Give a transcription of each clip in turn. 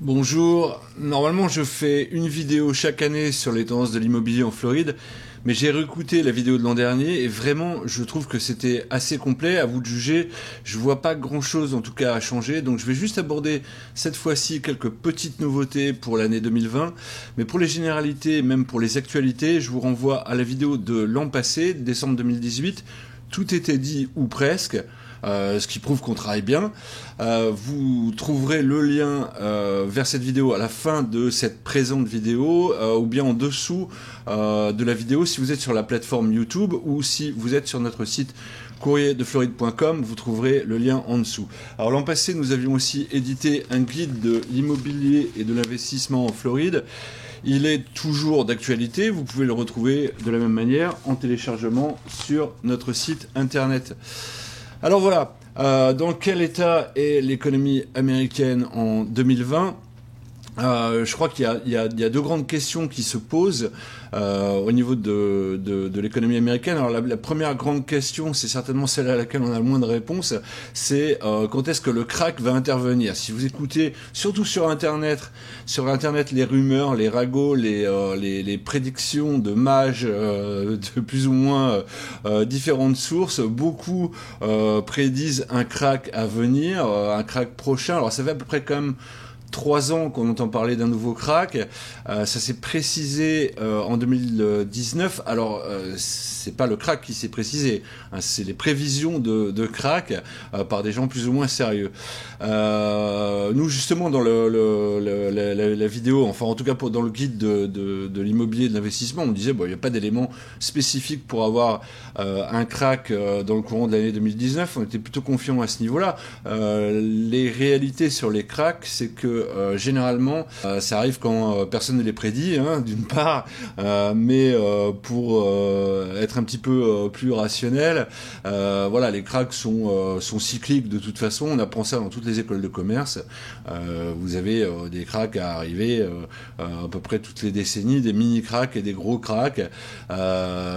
Bonjour, normalement je fais une vidéo chaque année sur les tendances de l'immobilier en Floride, mais j'ai réécouté la vidéo de l'an dernier et vraiment je trouve que c'était assez complet, à vous de juger, je vois pas grand chose en tout cas à changer, donc je vais juste aborder cette fois-ci quelques petites nouveautés pour l'année 2020, mais pour les généralités, même pour les actualités, je vous renvoie à la vidéo de l'an passé, décembre 2018, tout était dit ou presque. Ce qui prouve qu'on travaille bien. Vous trouverez le lien vers cette vidéo à la fin de cette présente vidéo ou bien en dessous de la vidéo si vous êtes sur la plateforme YouTube ou si vous êtes sur notre site courrierdefloride.com, vous trouverez le lien en dessous. Alors l'an passé, nous avions aussi édité un guide de l'immobilier et de l'investissement en Floride. Il est toujours d'actualité, vous pouvez le retrouver de la même manière en téléchargement sur notre site internet. Alors voilà, dans quel état est l'économie américaine en 2020 ? Je crois qu'il y a deux grandes questions qui se posent au niveau de l'économie américaine. Alors la première grande question, c'est certainement celle à laquelle on a le moins de réponses, c'est quand est-ce que le crack va intervenir. Si vous écoutez, surtout sur Internet les rumeurs, les ragots, les prédictions de mages de plus ou moins différentes sources, beaucoup prédisent un crack à venir, un crack prochain. Alors ça fait à peu près quand même 3 ans qu'on entend parler d'un nouveau crack. Ça s'est précisé en 2019. Alors, c'est pas le crack qui s'est précisé, hein, c'est les prévisions de crack par des gens plus ou moins sérieux. Nous, justement, dans la vidéo, enfin en tout cas dans le guide de l'immobilier et de l'investissement, on disait bon, il n'y a pas d'éléments spécifiques pour avoir un crack dans le courant de l'année 2019. On était plutôt confiants à ce niveau-là. Les réalités sur les cracks, c'est que généralement ça arrive quand personne ne les prédit, hein, d'une part, mais pour être un petit peu plus rationnel, voilà, les cracks sont cycliques de toute façon. On apprend ça dans toutes les écoles de commerce. Vous avez des cracks à arriver à peu près toutes les décennies, des mini cracks et des gros cracks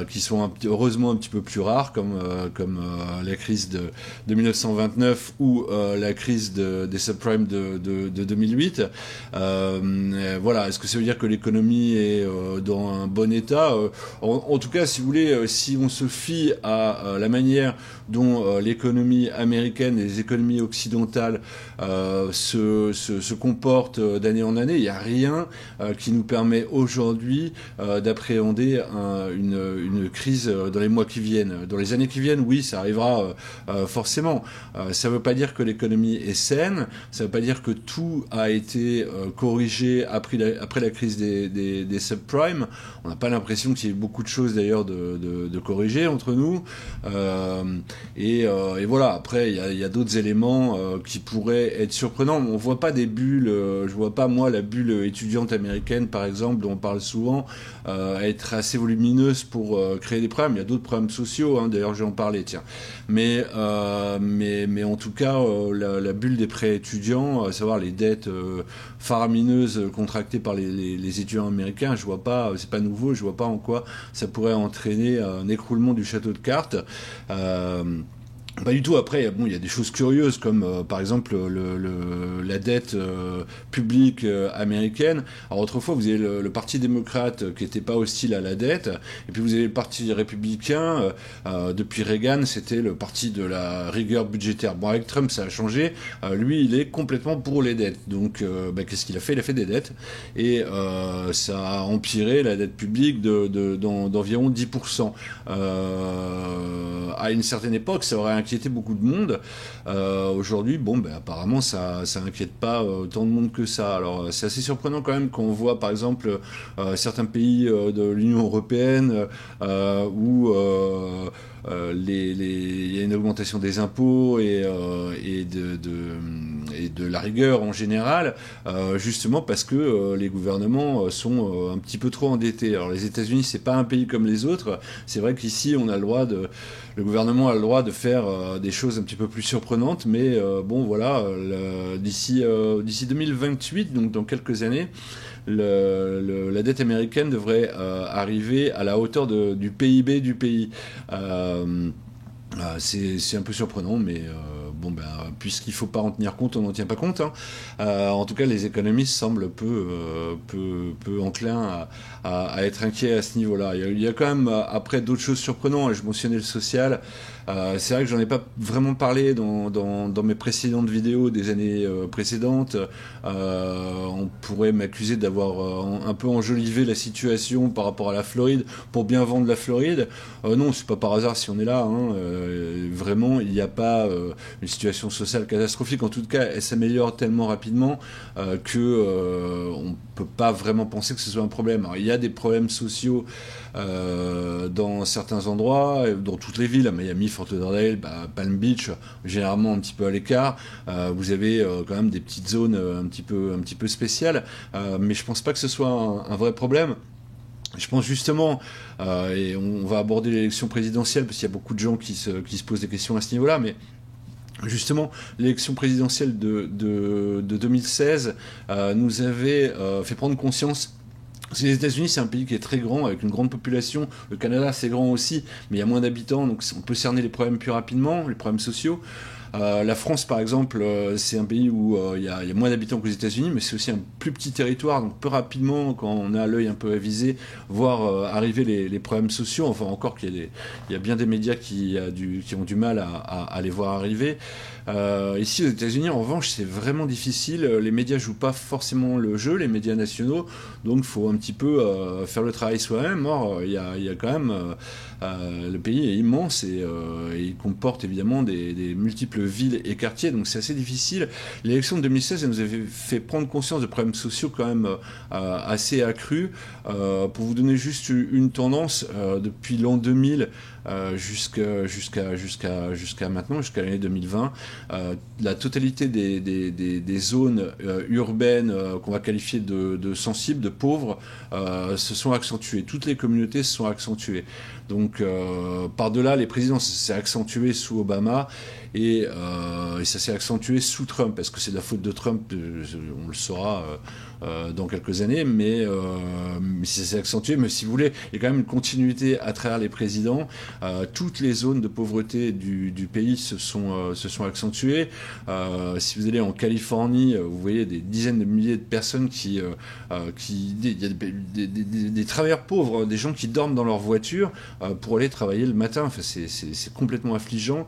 qui sont heureusement un petit peu plus rares, comme la crise de 1929 ou la crise des subprimes de 2008. Voilà, est-ce que ça veut dire que l'économie est dans un bon état ? En tout cas, si vous voulez, si on se fie à la manière dont l'économie américaine et les économies occidentales se comportent d'année en année, il n'y a rien qui nous permet aujourd'hui d'appréhender une crise dans les mois qui viennent. Dans les années qui viennent, oui, ça arrivera forcément. Ça ne veut pas dire que l'économie est saine, ça ne veut pas dire que tout a été corrigé après la crise des subprimes. On n'a pas l'impression qu'il y ait beaucoup de choses d'ailleurs de corriger entre nous. Et voilà, après il y a d'autres éléments qui pourraient être surprenants. On voit pas des bulles, je vois pas moi la bulle étudiante américaine par exemple dont on parle souvent être assez volumineuse pour créer des problèmes. Il y a d'autres problèmes sociaux, hein, d'ailleurs je vais en parler, tiens. Mais en tout cas la bulle des prêts étudiants, à savoir les dettes faramineuses contractées par les étudiants américains, je vois pas, c'est pas nouveau, je vois pas en quoi ça pourrait entraîner un écroulement du château de cartes. Pas du tout. Après, bon, il y a des choses curieuses comme par exemple la dette publique américaine. Alors autrefois, vous avez le Parti démocrate qui n'était pas hostile à la dette, et puis vous avez le Parti républicain. Depuis Reagan, c'était le parti de la rigueur budgétaire. Bon, avec Trump, ça a changé. Lui, il est complètement pour les dettes. Donc, qu'est-ce qu'il a fait ? Il a fait des dettes, et ça a empiré la dette publique d'environ 10%. À une certaine époque, ça aurait inquiété beaucoup de monde. Aujourd'hui, apparemment, ça inquiète pas tant de monde que ça. Alors, c'est assez surprenant quand même quand on voit, par exemple, certains pays de l'Union européenne où il y a une augmentation des impôts et de la rigueur en général, justement parce que les gouvernements sont un petit peu trop endettés. Alors les États-Unis, c'est pas un pays comme les autres. C'est vrai qu'ici, le gouvernement a le droit de faire des choses un petit peu plus surprenantes, mais voilà, d'ici 2028, donc dans quelques années, la dette américaine devrait arriver à la hauteur du PIB du pays. C'est un peu surprenant, mais puisqu'il faut pas en tenir compte, on n'en tient pas compte. Hein. En tout cas, les économistes semblent peu enclins à être inquiets à ce niveau-là. Il y a quand même après d'autres choses surprenantes. Je mentionnais le social. C'est vrai que j'en ai pas vraiment parlé dans mes précédentes vidéos des années précédentes. On pourrait m'accuser d'avoir un peu enjolivé la situation par rapport à la Floride pour bien vendre la Floride. Non, c'est pas par hasard si on est là. Hein. Vraiment, il n'y a pas une situation sociale catastrophique. En tout cas, elle s'améliore tellement rapidement que on peut pas vraiment penser que ce soit un problème. Alors, il y a des problèmes sociaux dans certains endroits, dans toutes les villes, à Miami, Fort Lauderdale, Palm Beach, généralement un petit peu à l'écart. Vous avez quand même des petites zones un petit peu spéciales, mais je pense pas que ce soit un vrai problème. Je pense justement, et on va aborder l'élection présidentielle parce qu'il y a beaucoup de gens qui se posent des questions à ce niveau-là, mais justement, l'élection présidentielle de 2016 nous avait fait prendre conscience. Les États-Unis, c'est un pays qui est très grand, avec une grande population. Le Canada, c'est grand aussi, mais il y a moins d'habitants, donc on peut cerner les problèmes plus rapidement, les problèmes sociaux. La France, par exemple, c'est un pays où il y a moins d'habitants qu'aux États-Unis, mais c'est aussi un plus petit territoire, donc peu rapidement, quand on a l'œil un peu avisé, voir arriver les problèmes sociaux. Enfin, encore qu'il y a bien des médias qui ont du mal à les voir arriver. Ici, aux États-Unis, en revanche, c'est vraiment difficile. Les médias jouent pas forcément le jeu, les médias nationaux, donc il faut un petit peu faire le travail soi-même. Or, il y a quand même le pays est immense et il comporte évidemment des multiples villes et quartiers, donc c'est assez difficile. L'élection de 2016, elle nous avait fait prendre conscience de problèmes sociaux quand même assez accrus. Pour vous donner juste une tendance, depuis l'an 2000 jusqu'à maintenant, jusqu'à l'année 2020, la totalité des zones urbaines qu'on va qualifier de sensibles, de pauvres, se sont accentuées. Toutes les communautés se sont accentuées. Donc par-delà, les présidents, ça s'est accentué sous Obama et ça s'est accentué sous Trump. Est-ce que c'est de la faute de Trump? On le saura dans quelques années, mais ça s'est accentué. Mais si vous voulez, il y a quand même une continuité à travers les présidents. Toutes les zones de pauvreté du pays se sont accentuées. Si vous allez en Californie, vous voyez des dizaines de milliers de personnes il y a des travailleurs pauvres, des gens qui dorment dans leur voiture pour aller travailler le matin. Enfin, c'est complètement affligeant.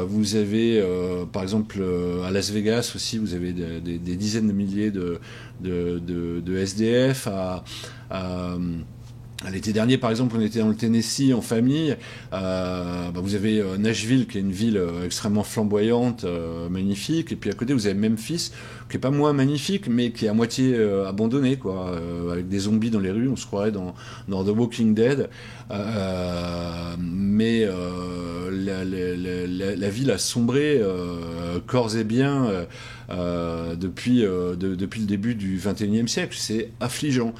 Vous avez, par exemple, à Las Vegas aussi, vous avez des dizaines de milliers de SDF. L'été dernier, par exemple, on était dans le Tennessee en famille. Vous avez Nashville, qui est une ville extrêmement flamboyante, magnifique. Et puis à côté, vous avez Memphis, qui est pas moins magnifique, mais qui est à moitié abandonné, quoi, avec des zombies dans les rues. On se croirait dans The Walking Dead. Mais la ville a sombré corps et biens depuis le début du XXIe siècle. C'est affligeant.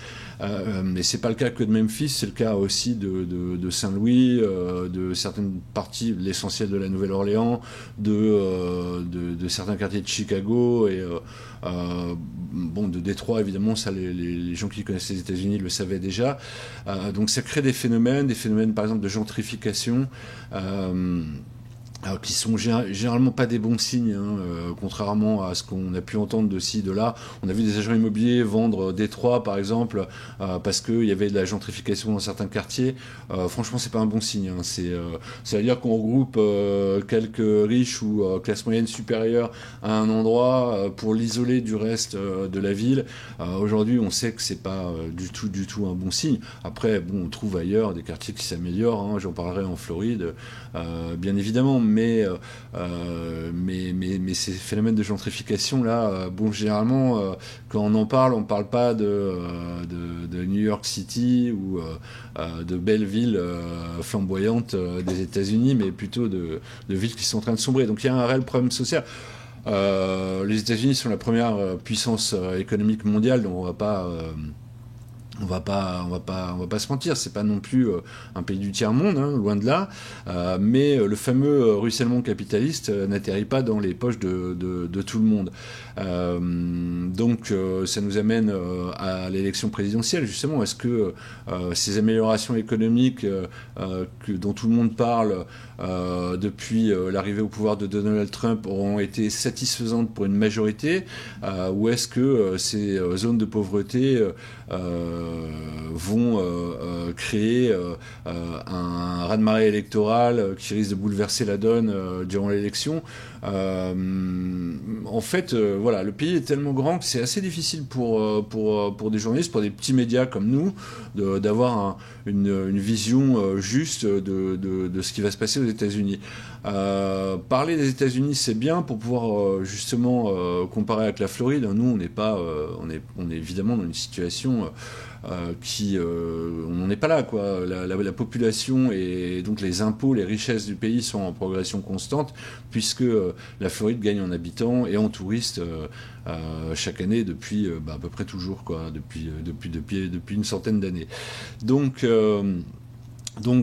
Mais c'est pas le cas que de Memphis, c'est le cas aussi de Saint-Louis, de certaines parties, l'essentiel de la Nouvelle-Orléans, de certains quartiers de Chicago et de Détroit, évidemment. Ça, les gens qui connaissent les États-Unis le savaient déjà. Donc ça crée des phénomènes par exemple de gentrification. Alors, qui sont généralement pas des bons signes, contrairement à ce qu'on a pu entendre de ci, de là. On a vu des agents immobiliers vendre Détroit, par exemple, parce qu'il y avait de la gentrification dans certains quartiers. Franchement, c'est pas un bon signe. Ça veut dire qu'on regroupe quelques riches ou classes moyennes supérieures à un endroit pour l'isoler du reste de la ville. Aujourd'hui, on sait que c'est pas du tout un bon signe. Après, on trouve ailleurs des quartiers qui s'améliorent. J'en parlerai en Floride, bien évidemment. Mais ces phénomènes de gentrification là, généralement quand on parle pas de New York City ou de belles villes flamboyantes des États-Unis, mais plutôt de villes qui sont en train de sombrer. Donc il y a un réel problème social. Les États-Unis sont la première puissance économique mondiale, donc on va pas On va pas se mentir, c'est pas non plus un pays du tiers-monde, hein, loin de là, mais le fameux ruissellement capitaliste n'atterrit pas dans les poches de tout le monde. Donc ça nous amène à l'élection présidentielle, justement. Est-ce que ces améliorations économiques dont tout le monde parle depuis l'arrivée au pouvoir de Donald Trump auront été satisfaisantes pour une majorité, ou est-ce que ces zones de pauvreté vont créer un raz-de-marée électoral qui risque de bouleverser la donne durant l'élection. En fait, voilà, le pays est tellement grand que c'est assez difficile pour des journalistes, pour des petits médias comme nous, d'avoir une vision juste de ce qui va se passer aux États-Unis. Parler des États-Unis, c'est bien pour pouvoir justement comparer avec la Floride. Nous, on n'est pas, on est évidemment dans une situation on n'en est pas là, quoi. La population et donc les impôts, les richesses du pays sont en progression constante, puisque la Floride gagne en habitants et en touristes chaque année depuis à peu près toujours, quoi, depuis une centaine d'années. Donc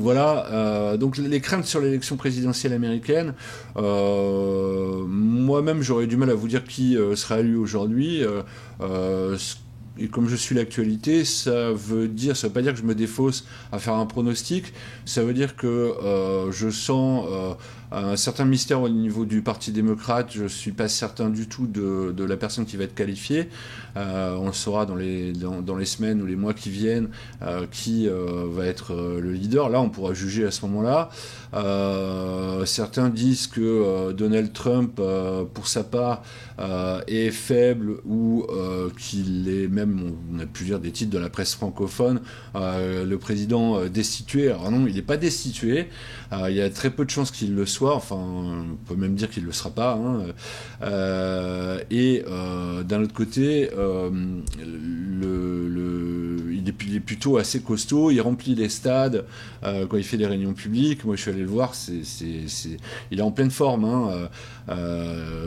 voilà, donc les craintes sur l'élection présidentielle américaine, moi-même j'aurais du mal à vous dire qui sera élu aujourd'hui. Et comme je suis l'actualité, ça veut pas dire que je me défausse à faire un pronostic, ça veut dire que je sens un certain mystère au niveau du Parti démocrate. Je suis pas certain du tout de la personne qui va être qualifiée. On le saura dans les semaines ou les mois qui viennent qui va être le leader. Là, on pourra juger à ce moment-là. Certains disent que Donald Trump, pour sa part, est faible ou qu'il est même, on a pu lire des titres de la presse francophone, le président destitué. Alors non, il n'est pas destitué. Il y a très peu de chances qu'il le soit. Enfin, on peut même dire qu'il ne le sera pas. Hein. D'un autre côté, il est plutôt assez costaud. Il remplit les stades quand il fait des réunions publiques. Moi, je suis allé le voir. Il est en pleine forme, hein,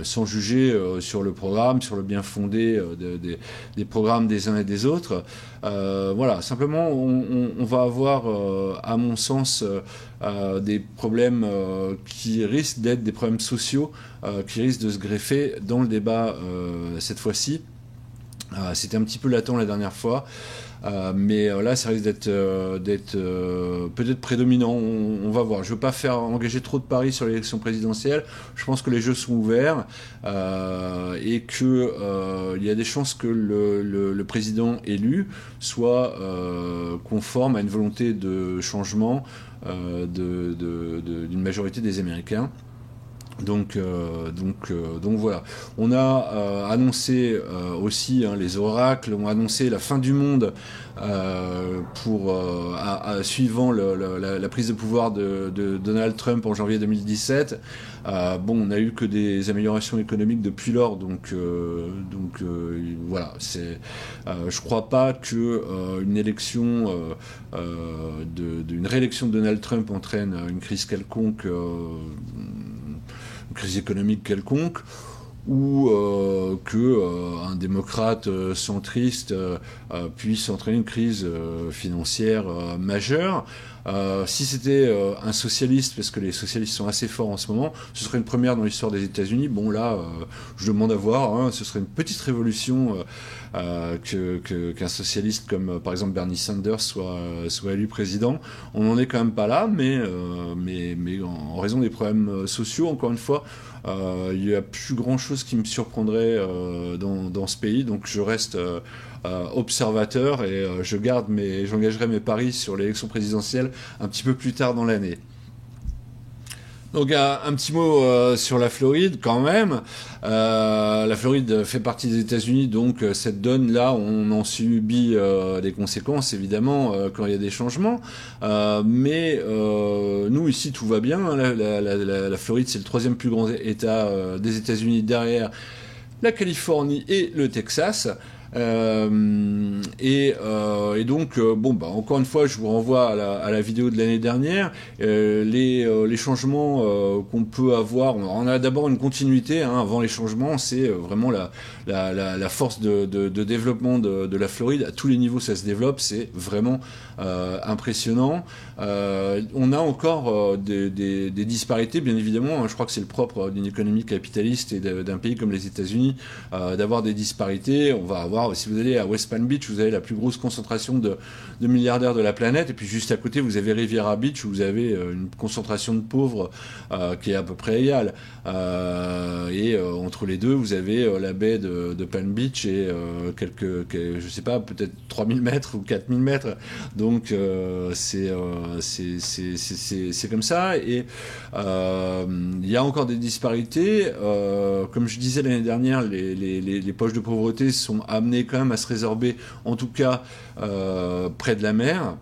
sans juger sur le programme, sur le bien fondé des programmes des uns et des autres. Voilà, simplement, on va avoir, à mon sens, des problèmes qui risquent d'être des problèmes sociaux, qui risquent de se greffer dans le débat cette fois-ci. C'était un petit peu latent la dernière fois. Mais là, ça risque d'être peut-être prédominant. On va voir. Je veux pas engager trop de paris sur l'élection présidentielle. Je pense que les jeux sont ouverts et que il y a des chances que le président élu soit conforme à une volonté de changement d'une majorité des Américains. Donc voilà. On a annoncé aussi, hein, les oracles ont annoncé la fin du monde suivant la prise de pouvoir de Donald Trump en janvier 2017. On a eu que des améliorations économiques depuis lors, donc voilà. Je crois pas que une élection d'une réélection de Donald Trump entraîne une crise quelconque. Crise économique quelconque, ou qu'un démocrate centriste puisse entraîner une crise financière majeure. Si c'était un socialiste, parce que les socialistes sont assez forts en ce moment, ce serait une première dans l'histoire des États-Unis. Bon, là, je demande à voir, hein, ce serait une petite révolution qu'un socialiste comme par exemple Bernie Sanders soit élu président. On n'en est quand même pas là, mais en raison des problèmes sociaux, encore une fois, il n'y a plus grand-chose qui me surprendrait dans ce pays, donc je reste observateur et j'engagerai mes paris sur l'élection présidentielle un petit peu plus tard dans l'année. Donc un petit mot sur la Floride quand même. La Floride fait partie des États-Unis, donc cette donne-là, on en subit des conséquences évidemment quand il y a des changements. Mais nous ici tout va bien. La Floride, c'est le troisième plus grand État des États-Unis derrière la Californie et le Texas. Et donc, bon, bah, encore une fois, je vous renvoie à la vidéo de l'année dernière. Les changements qu'on peut avoir, on a d'abord une continuité, hein, avant les changements, c'est vraiment la force de développement de la Floride. À tous les niveaux, ça se développe, c'est vraiment impressionnant. On a encore des disparités, bien évidemment, hein. Je crois que c'est le propre d'une économie capitaliste et d'un pays comme les États-Unis, d'avoir des disparités. On va avoir, si vous allez à West Palm Beach, vous avez la plus grosse concentration de milliardaires de la planète, et puis juste à côté, vous avez Riviera Beach, où vous avez une concentration de pauvres qui est à peu près égale. Entre les deux, vous avez la baie de Palm Beach et je sais pas, peut-être 3000 mètres ou 4000 mètres. Donc c'est comme ça. Et il y a encore des disparités. Comme je disais l'année dernière, les poches de pauvreté sont amenées quand même à se résorber, en tout cas près de la mer.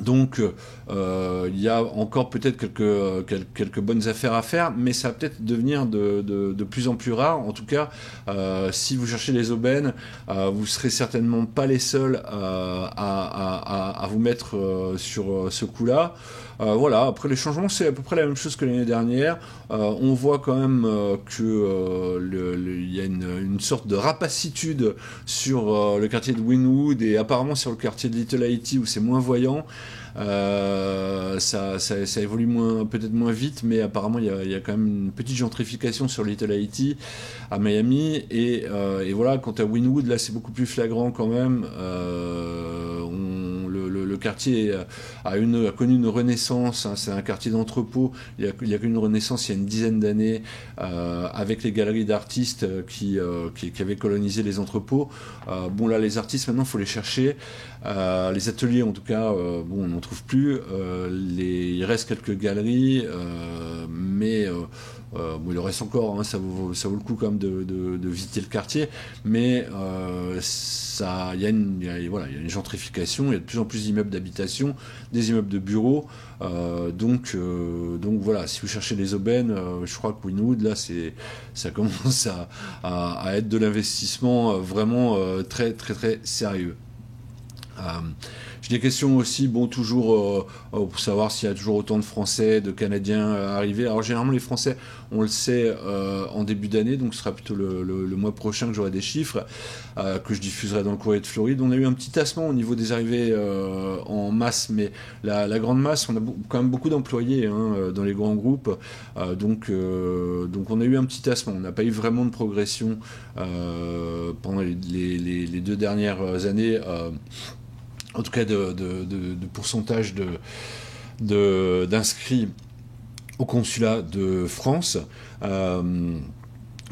Donc il y a encore peut-être quelques bonnes affaires à faire, mais ça va peut-être devenir de plus en plus rare. En tout cas, si vous cherchez les aubaines, vous serez certainement pas les seuls à vous mettre sur ce coup-là. Voilà, après les changements, c'est à peu près la même chose que l'année dernière. On voit quand même qu'il y a une sorte de rapacitude sur le quartier de Wynwood et apparemment sur le quartier de Little Haiti où c'est moins voyant. Ça évolue peut-être moins vite, mais apparemment il y a quand même une petite gentrification sur Little Haiti à Miami, et voilà. Quant à Wynwood, là c'est beaucoup plus flagrant quand même. Le quartier a connu une renaissance, hein. C'est un quartier d'entrepôt. Il y a connu une renaissance il y a une dizaine d'années, avec les galeries d'artistes qui avaient colonisé les entrepôts. Bon, là les artistes maintenant il faut les chercher. Les ateliers en tout cas, bon, on n'en trouve plus. Il reste quelques galeries, mais bon, il en reste encore, hein. Ça vaut le coup quand même de visiter le quartier, mais il y a une gentrification. Il y a de plus en plus d'immeubles d'habitation, des immeubles de bureaux. Donc voilà, si vous cherchez les aubaines, je crois que Wynwood, là, ça commence à être de l'investissement vraiment très très très sérieux. J'ai des questions aussi, bon, toujours pour savoir s'il y a toujours autant de Français, de Canadiens arrivés. Alors généralement les Français, on le sait en début d'année, donc ce sera plutôt le mois prochain que j'aurai des chiffres que je diffuserai dans le Courrier de Floride. On a eu un petit tassement au niveau des arrivées en masse, mais la grande masse, on a quand même beaucoup d'employés, hein, dans les grands groupes, donc on a eu un petit tassement. On n'a pas eu vraiment de progression pendant les 2 dernières années. En tout cas de pourcentage d'inscrits au consulat de France.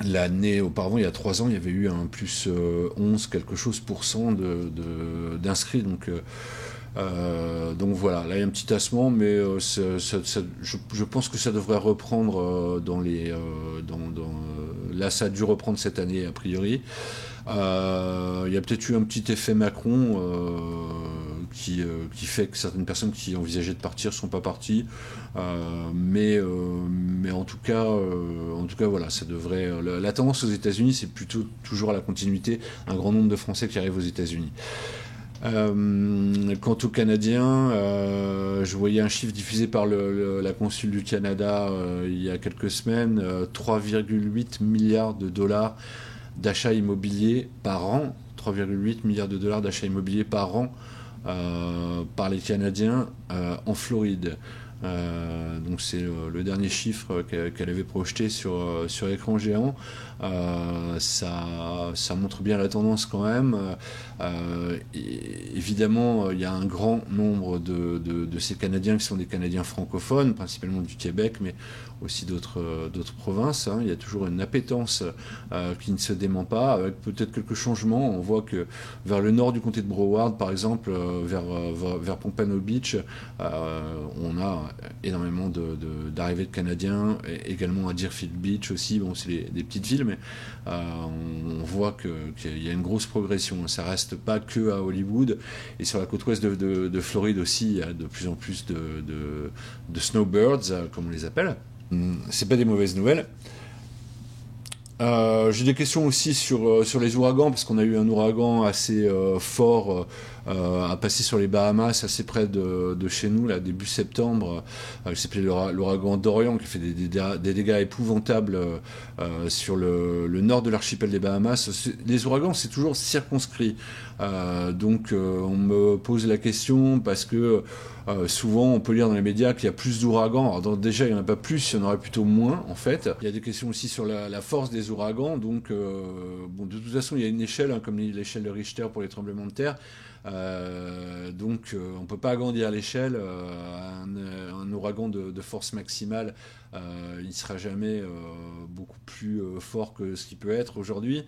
L'année auparavant, il y a 3 ans, il y avait eu un plus 11 quelque chose % d'inscrits. Donc voilà, là il y a un petit tassement, mais je pense que ça devrait reprendre là ça a dû reprendre cette année a priori. Il y a peut-être eu un petit effet Macron qui fait que certaines personnes qui envisageaient de partir sont pas parties, mais en tout cas voilà, ça devrait. La tendance aux États-Unis, c'est plutôt toujours à la continuité, un grand nombre de Français qui arrivent aux États-Unis. Quant aux Canadiens, je voyais un chiffre diffusé par la consul du Canada il y a quelques semaines, 3,8 milliards de dollars d'achats immobiliers par an, 3,8 milliards de dollars d'achats immobiliers par an par les Canadiens en Floride. Donc c'est le dernier chiffre qu'elle avait projeté sur écran géant. Ça montre bien la tendance quand même. Évidemment, il y a un grand nombre de ces Canadiens qui sont des Canadiens francophones, principalement du Québec, mais aussi d'autres provinces, hein. Il y a toujours une appétence qui ne se dément pas, avec peut-être quelques changements. On voit que vers le nord du comté de Broward, par exemple, vers Pompano Beach, on a énormément d'arrivées de Canadiens, et également à Deerfield Beach aussi. Bon, c'est des petites villes, mais on voit qu'il y a une grosse progression. Ça reste pas que à Hollywood, et sur la côte ouest de Floride aussi, il y a de plus en plus de snowbirds, comme on les appelle. C'est pas des mauvaises nouvelles. J'ai des questions aussi sur les ouragans, parce qu'on a eu un ouragan assez fort à passer sur les Bahamas, assez près de chez nous, là, début septembre, qui s'appelait l'ouragan Dorian, qui fait des dégâts épouvantables sur le nord de l'archipel des Bahamas. Les ouragans, c'est toujours circonscrit. Donc on me pose la question parce que souvent on peut lire dans les médias qu'il y a plus d'ouragans. Alors déjà il n'y en a pas plus, il y en aurait plutôt moins en fait. Il y a des questions aussi sur la force des ouragans. Donc bon, de toute façon il y a une échelle, hein, comme l'échelle de Richter pour les tremblements de terre. Donc on ne peut pas agrandir l'échelle. Un ouragan de force maximale, il ne sera jamais beaucoup plus fort que ce qu'il peut être aujourd'hui.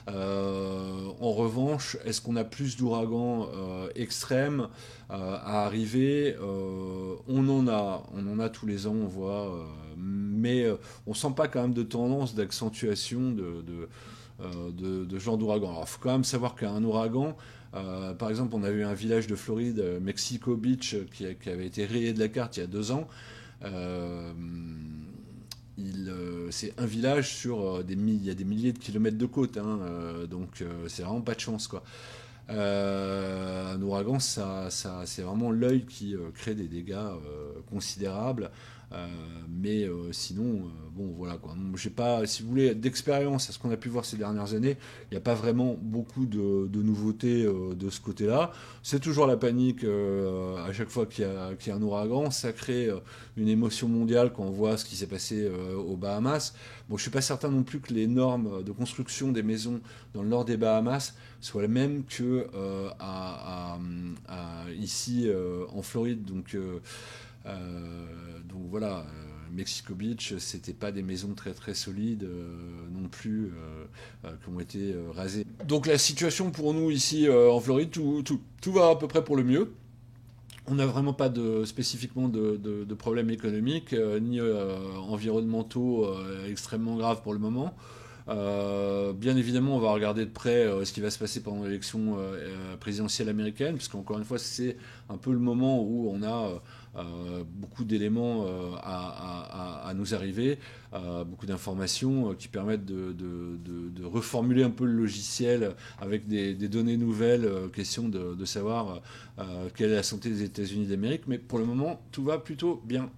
En revanche, est-ce qu'on a plus d'ouragans extrêmes à arriver? On en a tous les ans, on voit, mais on sent pas quand même de tendance d'accentuation de ce genre d'ouragan. Alors, il faut quand même savoir qu'un ouragan, par exemple, on a eu un village de Floride, Mexico Beach, qui avait été rayé de la carte il y a 2 ans. Euh, c'est un village sur il y a des milliers de kilomètres de côte, hein, donc c'est vraiment pas de chance, quoi. Un ouragan, c'est vraiment l'œil qui crée des dégâts considérables. Mais sinon, bon, voilà quoi. J'ai pas, si vous voulez, d'expérience à ce qu'on a pu voir ces dernières années, il n'y a pas vraiment beaucoup de nouveautés de ce côté-là. C'est toujours la panique à chaque fois qu'il y a un ouragan. Ça crée une émotion mondiale quand on voit ce qui s'est passé aux Bahamas. Bon, je suis pas certain non plus que les normes de construction des maisons dans le nord des Bahamas soient les mêmes que ici en Floride. Donc voilà, Mexico Beach, c'était pas des maisons très très solides non plus qui ont été rasées. Donc la situation pour nous ici en Floride, tout va à peu près pour le mieux. On n'a vraiment pas spécifiquement de problèmes économiques ni environnementaux extrêmement graves pour le moment. Bien évidemment, on va regarder de près ce qui va se passer pendant l'élection présidentielle américaine, puisque encore une fois, c'est un peu le moment où on a beaucoup d'éléments à nous arriver, beaucoup d'informations qui permettent de reformuler un peu le logiciel avec des données nouvelles, question de savoir quelle est la santé des États-Unis d'Amérique. Mais pour le moment, tout va plutôt bien.